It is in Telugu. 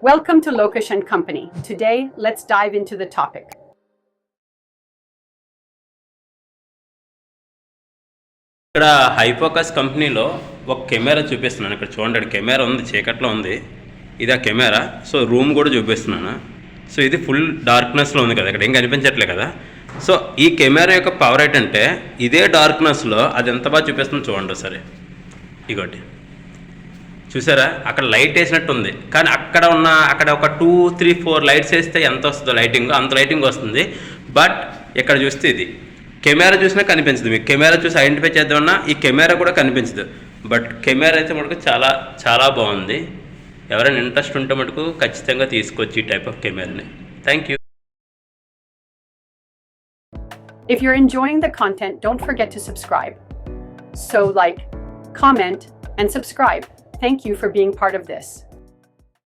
Welcome to Lokesh and Company. Today, let's dive into the topic. ఇక్కడ హైఫోకస్ కంపెనీలో ఒక కెమెరా చూపిస్తున్నాను. ఇక్కడ చూడండి, కెమెరా ఉంది, చీకట్లో ఉంది. ఇది ఆ కెమెరా. సో రూమ్ కూడా చూపిస్తున్నాను. సో ఇది ఫుల్ డార్క్నెస్లో ఉంది కదా, ఇక్కడ ఏం కనిపించట్లే కదా. సో ఈ కెమెరా యొక్క పవర్ ఏంటంటే ఇదే డార్క్నెస్లో అది ఎంత బాగా చూపిస్తుందో చూడండి సరే. ఇగోటి చూసారా, అక్కడ లైట్ వేసినట్టు ఉంది, కానీ అక్కడ ఒక 2, 3, 4 లైట్స్ వేస్తే ఎంత వస్తుందో లైటింగ్, అంత లైటింగ్ వస్తుంది. బట్ ఇక్కడ చూస్తే ఇది కెమెరా చూసినా కనిపించదు. మీకు కెమెరా చూసి ఐడెంటిఫై చేద్దామన్నా ఈ కెమెరా కూడా కనిపించదు. బట్ కెమెరా అయితే మటుకు చాలా చాలా బాగుంది. ఎవరైనా ఇంట్రెస్ట్ ఉంటే మటుకు ఖచ్చితంగా తీసుకోవచ్చు ఈ టైప్ ఆఫ్ కెమెరాని. Thank you. If you're enjoying the content, don't forget to subscribe. So like, comment, and subscribe. Thank you for being part of this.